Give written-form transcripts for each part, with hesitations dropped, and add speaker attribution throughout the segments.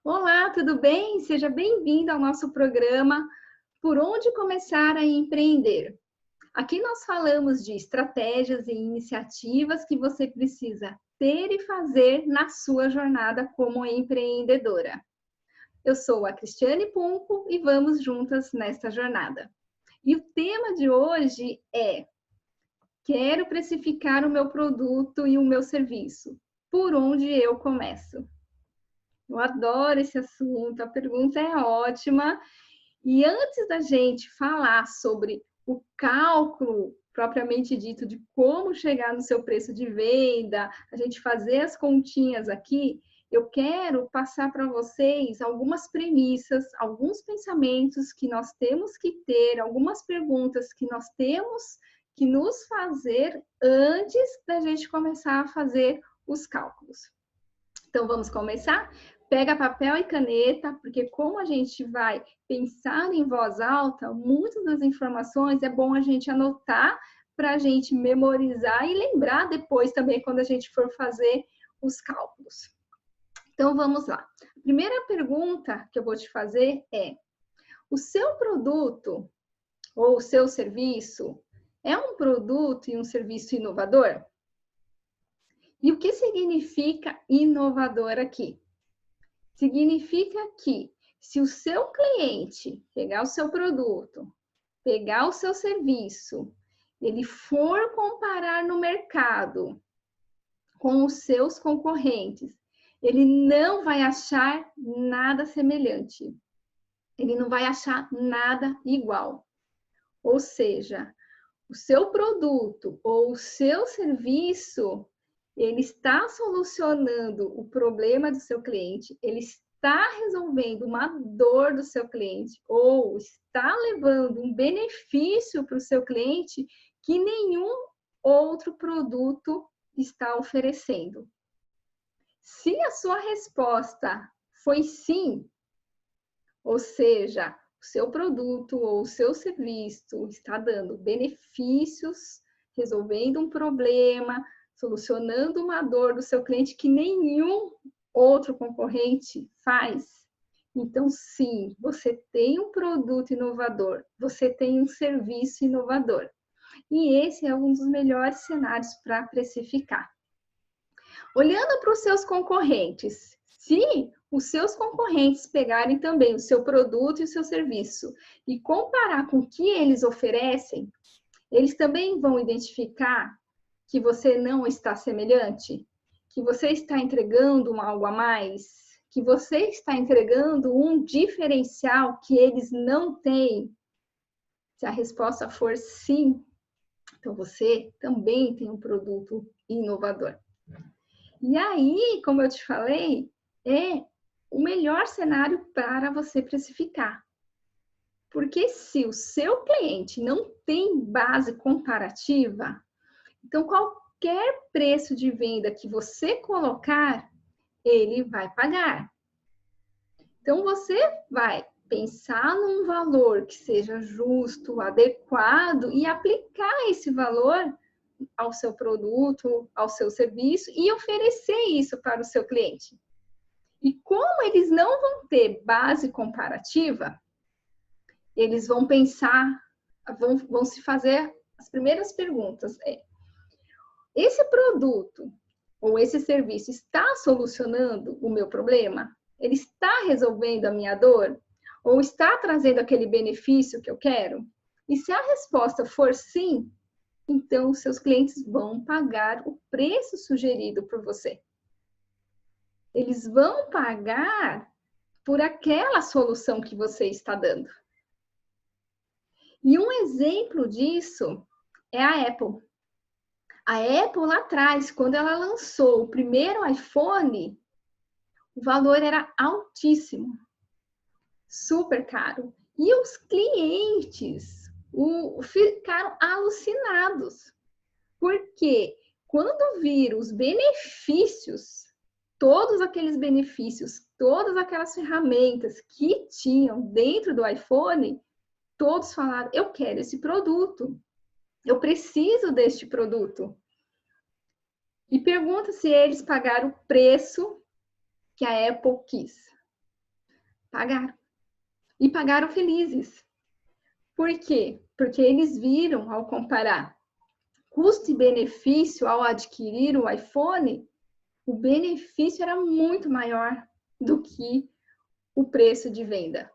Speaker 1: Olá, tudo bem? Seja bem-vindo ao nosso programa Por Onde Começar a Empreender. Aqui nós falamos de estratégias e iniciativas que você precisa ter e fazer na sua jornada como empreendedora. Eu sou a Cristiane Punco e vamos juntas nesta jornada. E o tema de hoje é: quero precificar o meu produto e o meu serviço. Por onde eu começo? Eu adoro esse assunto, a pergunta é ótima. E antes da gente falar sobre o cálculo propriamente dito de como chegar no seu preço de venda, a gente fazer as continhas aqui, eu quero passar para vocês algumas premissas, alguns pensamentos que nós temos que ter, algumas perguntas que nós temos que nos fazer antes da gente começar a fazer os cálculos. Então, vamos começar? Pega papel e caneta, porque como a gente vai pensar em voz alta, muitas das informações é bom a gente anotar para a gente memorizar e lembrar depois também quando a gente for fazer os cálculos. Então, vamos lá. A primeira pergunta que eu vou te fazer é: o seu produto ou o seu serviço é um produto e um serviço inovador? E o que significa inovador aqui? Significa que se o seu cliente pegar o seu produto, pegar o seu serviço, ele for comparar no mercado com os seus concorrentes, ele não vai achar nada semelhante. Ele não vai achar nada igual. Ou seja, o seu produto ou o seu serviço, ele está solucionando o problema do seu cliente, ele está resolvendo uma dor do seu cliente ou está levando um benefício para o seu cliente que nenhum outro produto está oferecendo. Se a sua resposta foi sim, ou seja, o seu produto ou o seu serviço está dando benefícios, resolvendo um problema, solucionando uma dor do seu cliente que nenhum outro concorrente faz. Então, sim, você tem um produto inovador, você tem um serviço inovador. E esse é um dos melhores cenários para precificar. Olhando para os seus concorrentes, se os seus concorrentes pegarem também o seu produto e o seu serviço e comparar com o que eles oferecem, eles também vão identificar que você não está semelhante, que você está entregando algo a mais, que você está entregando um diferencial que eles não têm. Se a resposta for sim, então você também tem um produto inovador. E aí, como eu te falei, é o melhor cenário para você precificar. Porque se o seu cliente não tem base comparativa, então qualquer preço de venda que você colocar, ele vai pagar. Então você vai pensar num valor que seja justo, adequado e aplicar esse valor ao seu produto, ao seu serviço e oferecer isso para o seu cliente. E como eles não vão ter base comparativa, eles vão pensar, vão se fazer as primeiras perguntas. Esse produto ou esse serviço está solucionando o meu problema? Ele está resolvendo a minha dor? Ou está trazendo aquele benefício que eu quero? E se a resposta for sim, então os seus clientes vão pagar o preço sugerido por você. Eles vão pagar por aquela solução que você está dando. E um exemplo disso é a Apple. A Apple lá atrás, quando ela lançou o primeiro iPhone, o valor era altíssimo, super caro. E os clientes ficaram alucinados. Porque quando viram os benefícios, todos aqueles benefícios, todas aquelas ferramentas que tinham dentro do iPhone, todos falaram: eu quero esse produto, eu preciso deste produto. E pergunta se eles pagaram o preço que a Apple quis. Pagaram. E pagaram felizes. Por quê? Porque eles viram, ao comparar custo e benefício ao adquirir o iPhone, o benefício era muito maior do que o preço de venda.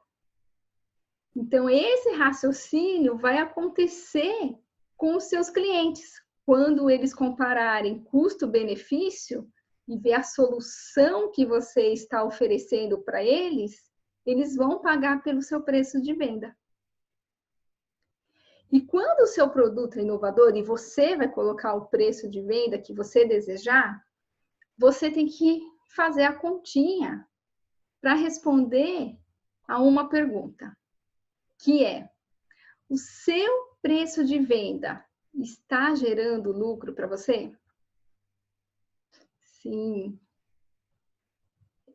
Speaker 1: Então, esse raciocínio vai acontecer com os seus clientes. Quando eles compararem custo-benefício e ver a solução que você está oferecendo para eles, eles vão pagar pelo seu preço de venda. E quando o seu produto é inovador e você vai colocar o preço de venda que você desejar, você tem que fazer a continha para responder a uma pergunta, que é: o seu preço de venda está gerando lucro para você? Sim.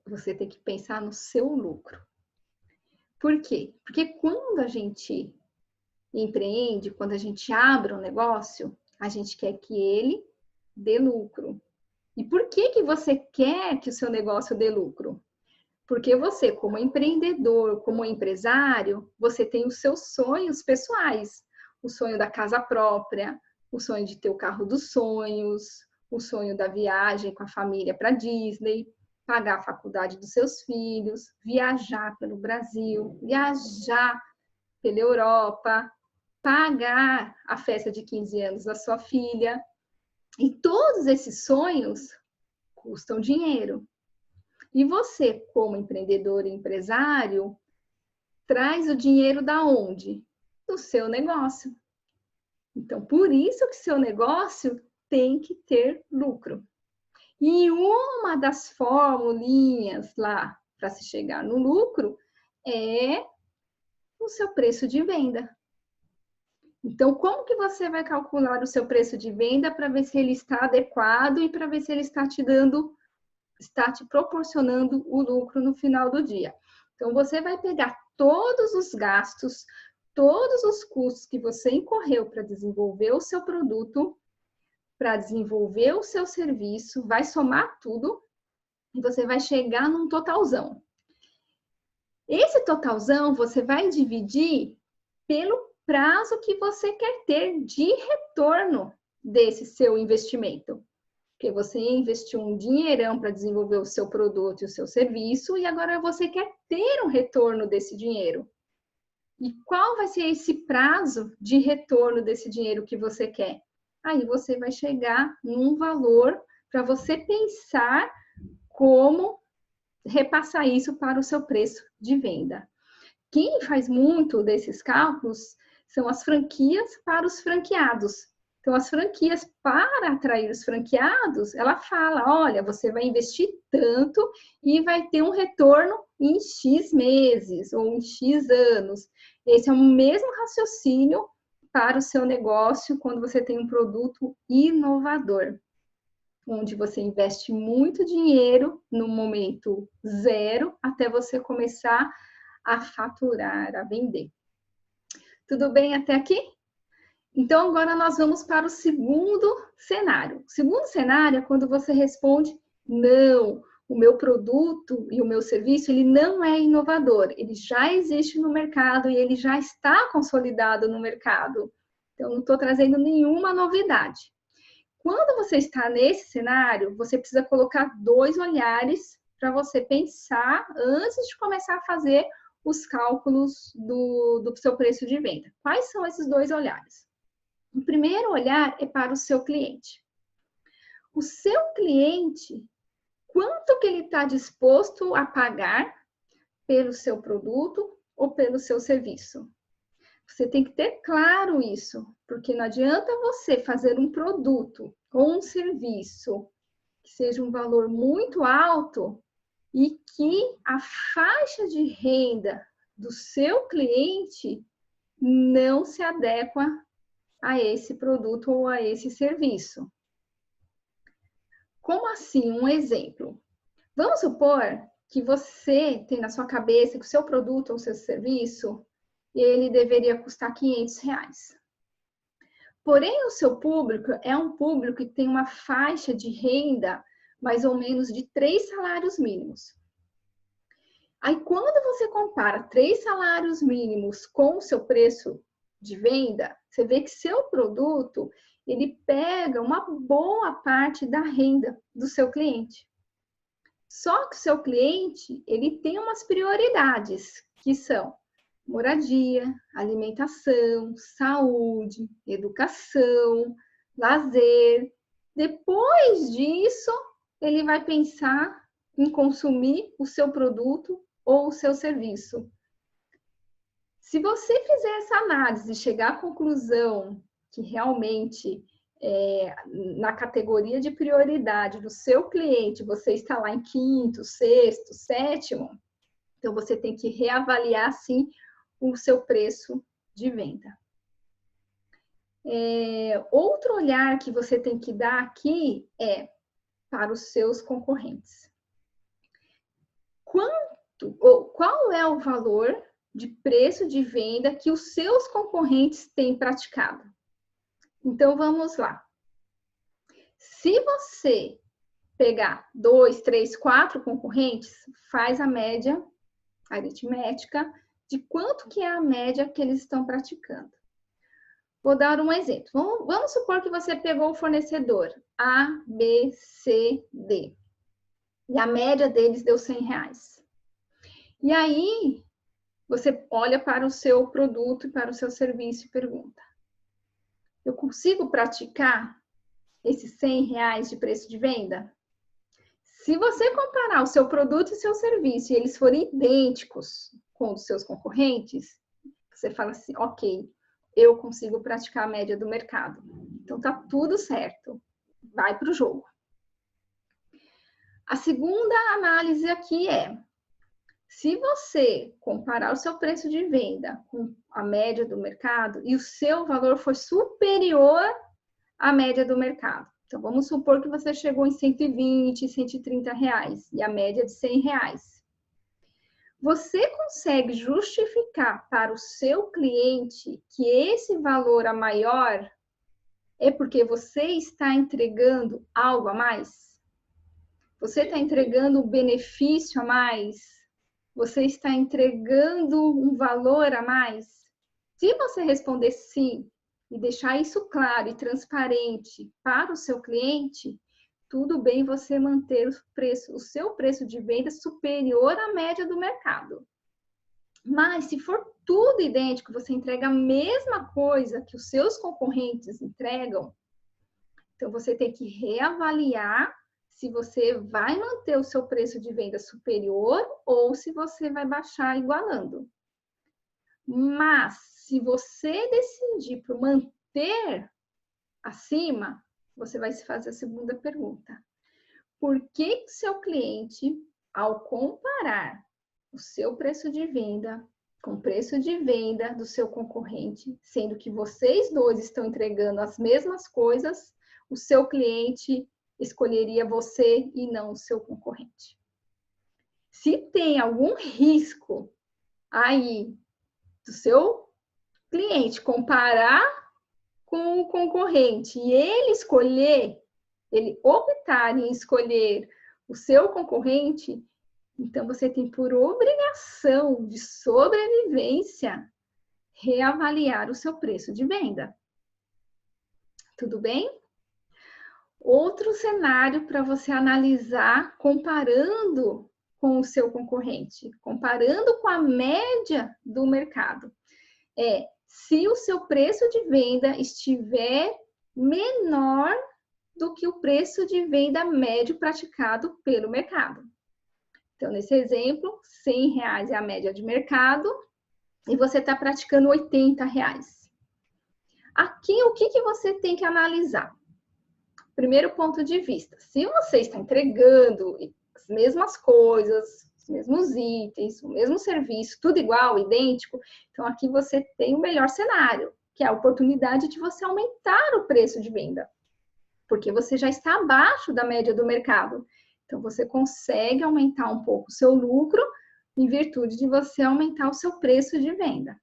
Speaker 1: Você tem que pensar no seu lucro. Por quê? Porque quando a gente empreende, quando a gente abre um negócio, a gente quer que ele dê lucro. E por que você quer que o seu negócio dê lucro? Porque você, como empreendedor, como empresário, você tem os seus sonhos pessoais. O sonho da casa própria, o sonho de ter o carro dos sonhos, o sonho da viagem com a família para Disney, pagar a faculdade dos seus filhos, viajar pelo Brasil, viajar pela Europa, pagar a festa de 15 anos da sua filha. E todos esses sonhos custam dinheiro. E você, como empreendedor e empresário, traz o dinheiro da onde? Do seu negócio. Então, por isso que seu negócio tem que ter lucro. E uma das formulinhas lá para se chegar no lucro é o seu preço de venda. Então, como que você vai calcular o seu preço de venda para ver se ele está adequado e para ver se ele está te proporcionando o lucro no final do dia? Então, você vai pegar todos os gastos, todos os custos que você incorreu para desenvolver o seu produto, para desenvolver o seu serviço, vai somar tudo e você vai chegar num totalzão. Esse totalzão você vai dividir pelo prazo que você quer ter de retorno desse seu investimento. Porque você investiu um dinheirão para desenvolver o seu produto e o seu serviço e agora você quer ter um retorno desse dinheiro. E qual vai ser esse prazo de retorno desse dinheiro que você quer? Aí você vai chegar num valor para você pensar como repassar isso para o seu preço de venda. Quem faz muito desses cálculos são as franquias para os franqueados. Então, as franquias, para atrair os franqueados, ela fala, olha, você vai investir tanto e vai ter um retorno em X meses ou em X anos. Esse é o mesmo raciocínio para o seu negócio quando você tem um produto inovador, onde você investe muito dinheiro no momento zero até você começar a faturar, a vender. Tudo bem até aqui? Então, agora nós vamos para o segundo cenário. O segundo cenário é quando você responde, não, o meu produto e o meu serviço, ele não é inovador, ele já existe no mercado e ele já está consolidado no mercado. Então, não estou trazendo nenhuma novidade. Quando você está nesse cenário, você precisa colocar 2 olhares para você pensar antes de começar a fazer os cálculos do seu preço de venda. Quais são esses 2 olhares? O primeiro olhar é para o seu cliente. O seu cliente, quanto que ele está disposto a pagar pelo seu produto ou pelo seu serviço? Você tem que ter claro isso, porque não adianta você fazer um produto ou um serviço que seja um valor muito alto e que a faixa de renda do seu cliente não se adequa a esse produto ou a esse serviço. Como assim? Um exemplo. Vamos supor que você tem na sua cabeça que o seu produto ou seu serviço, ele deveria custar R$500. Porém, o seu público é um público que tem uma faixa de renda mais ou menos de 3 salários mínimos. Aí, quando você compara 3 salários mínimos com o seu preço de venda, você vê que seu produto, ele pega uma boa parte da renda do seu cliente. Só que o seu cliente, ele tem umas prioridades, que são moradia, alimentação, saúde, educação, lazer. Depois disso, ele vai pensar em consumir o seu produto ou o seu serviço. Se você fizer essa análise e chegar à conclusão que realmente na categoria de prioridade do seu cliente, você está lá em quinto, sexto, sétimo, então você tem que reavaliar, sim, o seu preço de venda. Outro olhar que você tem que dar aqui é para os seus concorrentes. Qual é o valor de preço de venda que os seus concorrentes têm praticado? Então, vamos lá. Se você pegar 2, 3, 4 concorrentes, faz a média aritmética de quanto que é a média que eles estão praticando. Vou dar um exemplo. Vamos supor que você pegou o fornecedor A, B, C, D. E a média deles deu R$100. E aí, você olha para o seu produto e para o seu serviço e pergunta: eu consigo praticar esses R$100 de preço de venda? Se você comparar o seu produto e seu serviço e eles forem idênticos com os seus concorrentes, você fala assim, ok, eu consigo praticar a média do mercado. Então, tá tudo certo. Vai para o jogo. A segunda análise aqui é, se você comparar o seu preço de venda com a média do mercado e o seu valor for superior à média do mercado. Então, vamos supor que você chegou em R$120, R$130 e a média de R$100. Você consegue justificar para o seu cliente que esse valor a maior é porque você está entregando algo a mais? Você está entregando um benefício a mais? Você está entregando um valor a mais? Se você responder sim e deixar isso claro e transparente para o seu cliente, tudo bem você manter o seu preço de venda superior à média do mercado. Mas se for tudo idêntico, você entrega a mesma coisa que os seus concorrentes entregam, então você tem que reavaliar se você vai manter o seu preço de venda superior ou se você vai baixar igualando. Mas, se você decidir por manter acima, você vai se fazer a segunda pergunta. Por que seu cliente, ao comparar o seu preço de venda com o preço de venda do seu concorrente, sendo que vocês dois estão entregando as mesmas coisas, o seu cliente escolheria você e não o seu concorrente? Se tem algum risco aí do seu cliente comparar com o concorrente e ele optar em escolher o seu concorrente, então você tem por obrigação de sobrevivência reavaliar o seu preço de venda. Tudo bem? Outro cenário para você analisar comparando com o seu concorrente, comparando com a média do mercado, é se o seu preço de venda estiver menor do que o preço de venda médio praticado pelo mercado. Então, nesse exemplo, R$100 é a média de mercado e você está praticando R$80. Aqui, o que você tem que analisar? Primeiro ponto de vista, se você está entregando as mesmas coisas, os mesmos itens, o mesmo serviço, tudo igual, idêntico, então aqui você tem o melhor cenário, que é a oportunidade de você aumentar o preço de venda, porque você já está abaixo da média do mercado. Então, você consegue aumentar um pouco o seu lucro em virtude de você aumentar o seu preço de venda.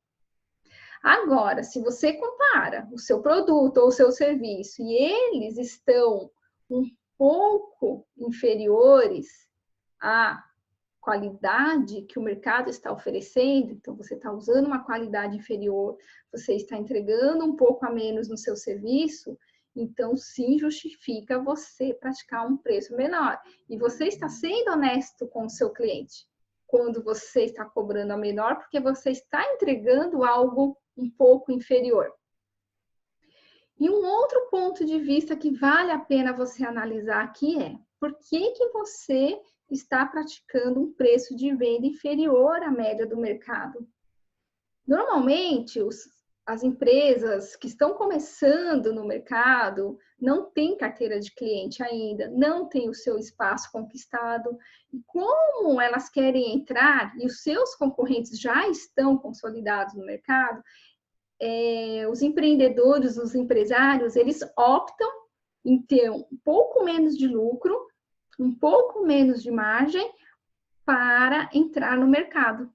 Speaker 1: Agora, se você compara o seu produto ou o seu serviço e eles estão um pouco inferiores qualidade que o mercado está oferecendo, então você está usando uma qualidade inferior, você está entregando um pouco a menos no seu serviço, então sim justifica você praticar um preço menor. E você está sendo honesto com o seu cliente quando você está cobrando a menor, porque você está entregando algo um pouco inferior. E um outro ponto de vista que vale a pena você analisar aqui é: por que você está praticando um preço de venda inferior à média do mercado? Normalmente, as empresas que estão começando no mercado não têm carteira de cliente ainda, não têm o seu espaço conquistado. E como elas querem entrar e os seus concorrentes já estão consolidados no mercado, os empreendedores, os empresários, eles optam em ter um pouco menos de lucro, um pouco menos de margem para entrar no mercado.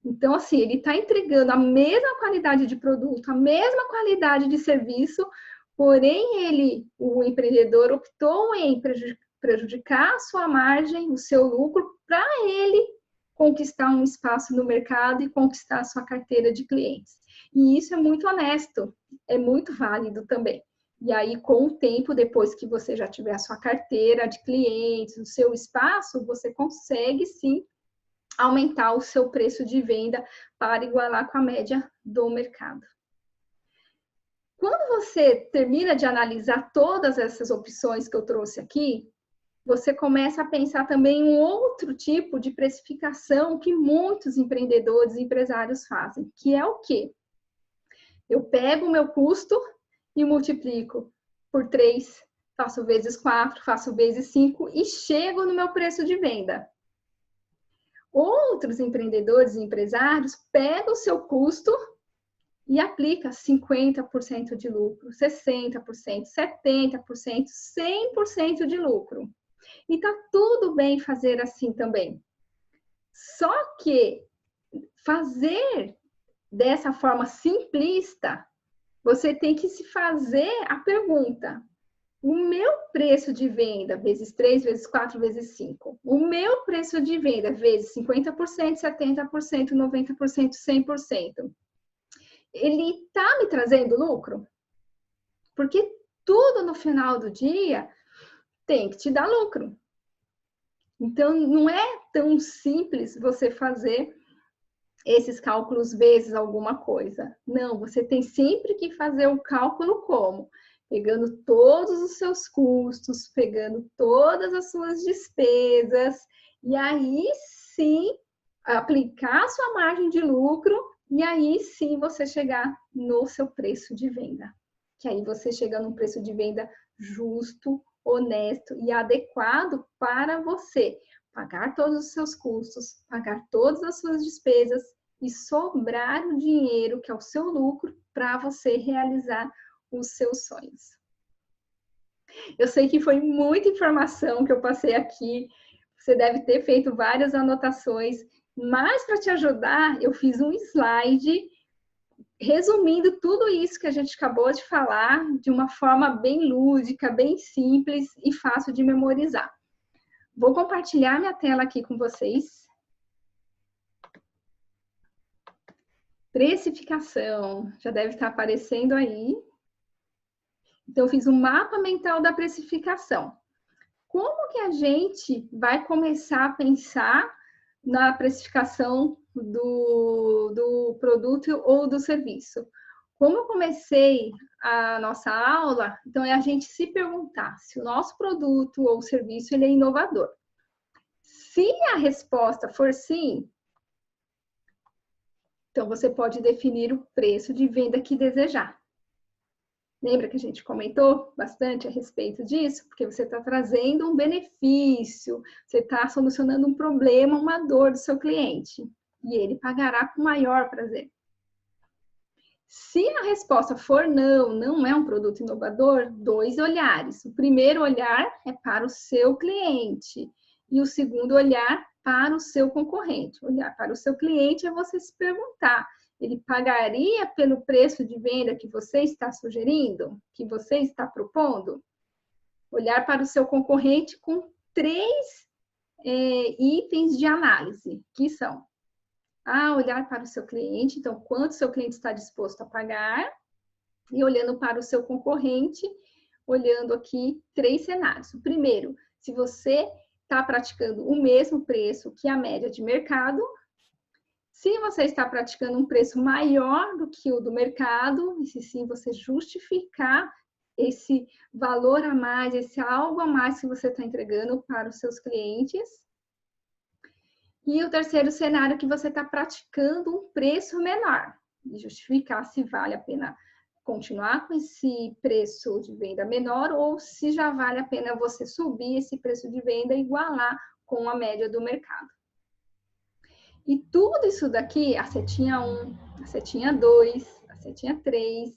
Speaker 1: Então, assim, ele está entregando a mesma qualidade de produto, a mesma qualidade de serviço, porém o empreendedor optou em prejudicar a sua margem, o seu lucro, para ele conquistar um espaço no mercado e conquistar a sua carteira de clientes. E isso é muito honesto, é muito válido também. E aí, com o tempo, depois que você já tiver a sua carteira de clientes, o seu espaço, você consegue, sim, aumentar o seu preço de venda para igualar com a média do mercado. Quando você termina de analisar todas essas opções que eu trouxe aqui, você começa a pensar também em um outro tipo de precificação que muitos empreendedores e empresários fazem, que é o quê? Eu pego o meu custo e multiplico por 3, faço vezes 4, faço vezes 5 e chego no meu preço de venda. Outros empreendedores e empresários pegam o seu custo e aplica 50% de lucro, 60%, 70%, 100% de lucro. E tá tudo bem fazer assim também. Só que fazer dessa forma simplista, você tem que se fazer a pergunta: o meu preço de venda vezes 3, vezes 4, vezes 5, o meu preço de venda vezes 50%, 70%, 90%, 100%, ele está me trazendo lucro? Porque tudo no final do dia tem que te dar lucro. Então, não é tão simples você fazer esses cálculos vezes alguma coisa. Não, você tem sempre que fazer o cálculo como? Pegando todos os seus custos, pegando todas as suas despesas, e aí sim aplicar a sua margem de lucro, e aí sim você chegar no seu preço de venda. Que aí você chega num preço de venda justo, honesto e adequado para você pagar todos os seus custos, pagar todas as suas despesas e sobrar o dinheiro, que é o seu lucro, para você realizar os seus sonhos. Eu sei que foi muita informação que eu passei aqui, você deve ter feito várias anotações, mas para te ajudar, eu fiz um slide resumindo tudo isso que a gente acabou de falar de uma forma bem lúdica, bem simples e fácil de memorizar. Vou compartilhar minha tela aqui com vocês. Precificação, já deve estar aparecendo aí. Então, eu fiz um mapa mental da precificação. Como que a gente vai começar a pensar na precificação do produto ou do serviço? Como eu comecei a nossa aula, então é a gente se perguntar se o nosso produto ou serviço ele é inovador. Se a resposta for sim, então você pode definir o preço de venda que desejar. Lembra que a gente comentou bastante a respeito disso? Porque você está trazendo um benefício, você está solucionando um problema, uma dor do seu cliente. E ele pagará com maior prazer. Se a resposta for não, não é um produto inovador, 2 olhares. O primeiro olhar é para o seu cliente e o segundo olhar para o seu concorrente. Olhar para o seu cliente é você se perguntar: ele pagaria pelo preço de venda que você está sugerindo, que você está propondo? Olhar para o seu concorrente com 3 itens de análise, que são olhar para o seu cliente, então quanto o seu cliente está disposto a pagar, e olhando para o seu concorrente, olhando aqui 3 cenários. O primeiro, se você está praticando o mesmo preço que a média de mercado, se você está praticando um preço maior do que o do mercado, e se sim você justificar esse valor a mais, esse algo a mais que você está entregando para os seus clientes. E o terceiro cenário, que você está praticando um preço menor, e justificar se vale a pena continuar com esse preço de venda menor ou se já vale a pena você subir esse preço de venda e igualar com a média do mercado. E tudo isso daqui, a setinha 1, a setinha 2, a setinha 3,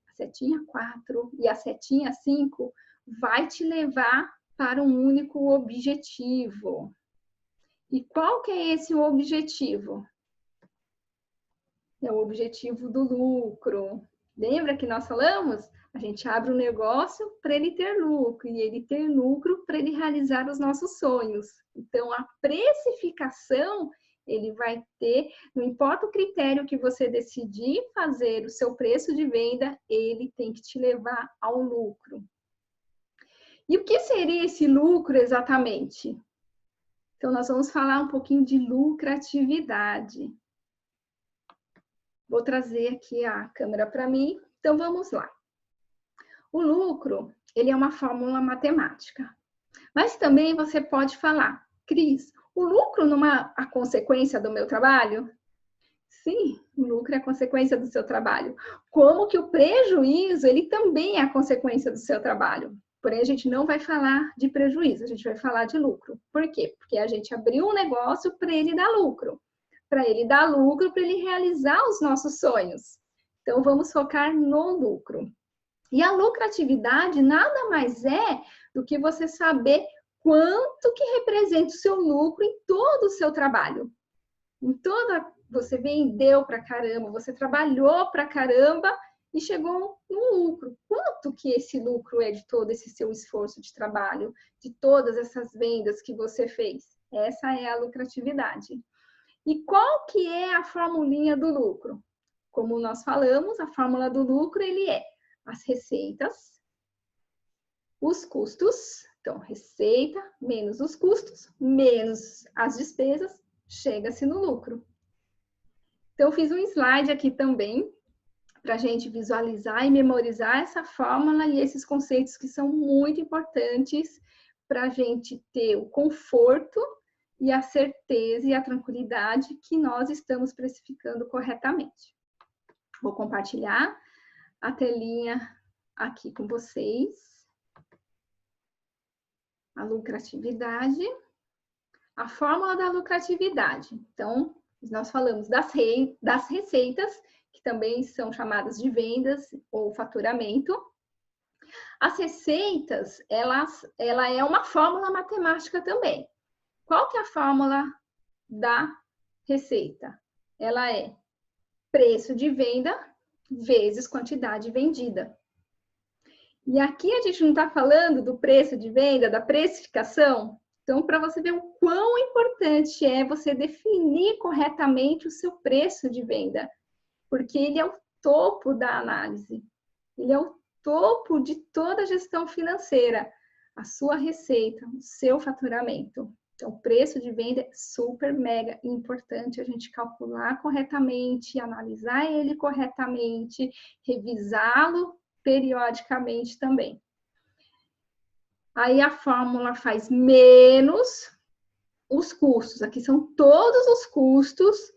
Speaker 1: a setinha 4 e a setinha 5 vai te levar para um único objetivo. E qual que é esse objetivo? É o objetivo do lucro. Lembra que nós falamos? A gente abre um negócio para ele ter lucro, e ele ter lucro para ele realizar os nossos sonhos. Então, a precificação, ele vai ter, não importa o critério que você decidir fazer o seu preço de venda, ele tem que te levar ao lucro. E o que seria esse lucro exatamente? Então, nós vamos falar um pouquinho de lucratividade. Vou trazer aqui a câmera para mim. Então, vamos lá. O lucro, ele é uma fórmula matemática. Mas também você pode falar, Cris, o lucro não é a consequência do meu trabalho? Sim, o lucro é a consequência do seu trabalho. Como que o prejuízo, ele também é a consequência do seu trabalho. Porém, a gente não vai falar de prejuízo, a gente vai falar de lucro. Por quê? Porque a gente abriu um negócio para ele dar lucro. Para ele dar lucro, para ele realizar os nossos sonhos. Então, vamos focar no lucro. E a lucratividade nada mais é do que você saber quanto que representa o seu lucro em todo o seu trabalho. Você vendeu pra caramba, você trabalhou pra caramba e chegou no lucro. Quanto que esse lucro é de todo esse seu esforço de trabalho, de todas essas vendas que você fez? Essa é a lucratividade. E qual que é a formulinha do lucro? Como nós falamos, a fórmula do lucro, ele é as receitas, os custos, então receita menos os custos, menos as despesas, chega-se no lucro. Então, eu fiz um slide aqui também, para a gente visualizar e memorizar essa fórmula e esses conceitos que são muito importantes para a gente ter o conforto e a certeza e a tranquilidade que nós estamos precificando corretamente. Vou compartilhar a telinha aqui com vocês. A lucratividade. A fórmula da lucratividade. Então, nós falamos das receitas, que também são chamadas de vendas ou faturamento. As receitas, ela é uma fórmula matemática também. Qual que é a fórmula da receita? Ela é preço de venda vezes quantidade vendida. E aqui a gente não está falando do preço de venda, da precificação. Então, para você ver o quão importante é você definir corretamente o seu preço de venda, porque ele é o topo da análise, ele é o topo de toda a gestão financeira, a sua receita, o seu faturamento. Então, o preço de venda é super, mega importante a gente calcular corretamente, analisar ele corretamente, revisá-lo periodicamente também. Aí a fórmula faz menos os custos. Aqui são todos os custos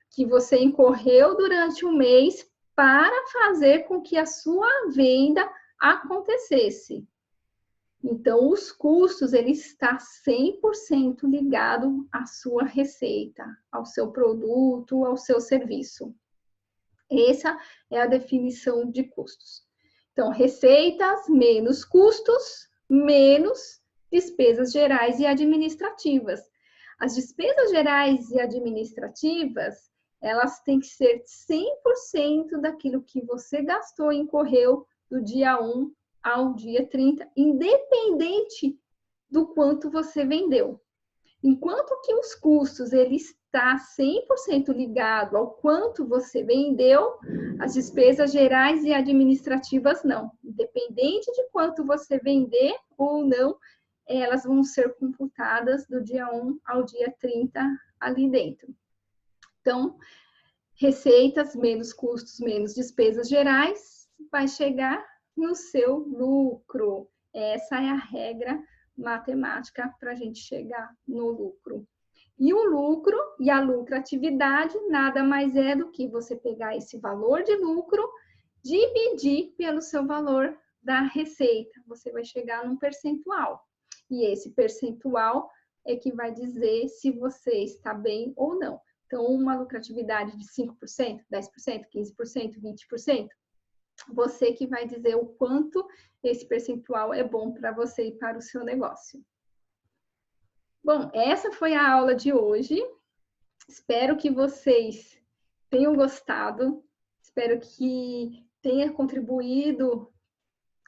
Speaker 1: que você incorreu durante o mês para fazer com que a sua venda acontecesse. Então, os custos, ele está 100% ligado à sua receita, ao seu produto, ao seu serviço. Essa é a definição de custos. Então, receitas menos custos, menos despesas gerais e administrativas. As despesas gerais e administrativas, elas têm que ser 100% daquilo que você gastou e incorreu do dia 1 ao dia 30, independente do quanto você vendeu. Enquanto que os custos, ele está 100% ligado ao quanto você vendeu, as despesas gerais e administrativas não. Independente de quanto você vender ou não, elas vão ser computadas do dia 1 ao dia 30 ali dentro. Então, receitas menos custos menos despesas gerais vai chegar no seu lucro. Essa é a regra matemática para a gente chegar no lucro. E o lucro e a lucratividade nada mais é do que você pegar esse valor de lucro, dividir pelo seu valor da receita. Você vai chegar num percentual. E esse percentual é que vai dizer se você está bem ou não. Então, uma lucratividade de 5%, 10%, 15%, 20%, você que vai dizer o quanto esse percentual é bom para você e para o seu negócio. Bom, essa foi a aula de hoje. Espero que vocês tenham gostado. Espero que tenha contribuído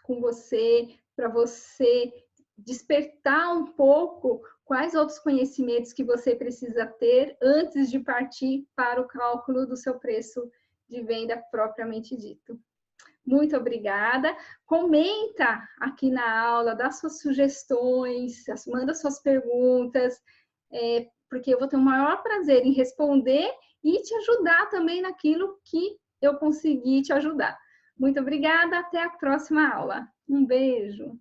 Speaker 1: com você, para você despertar um pouco quais outros conhecimentos que você precisa ter antes de partir para o cálculo do seu preço de venda propriamente dito. Muito obrigada. Comenta aqui na aula, dá suas sugestões, manda suas perguntas, porque eu vou ter o maior prazer em responder e te ajudar também naquilo que eu conseguir te ajudar. Muito obrigada, até a próxima aula. Um beijo.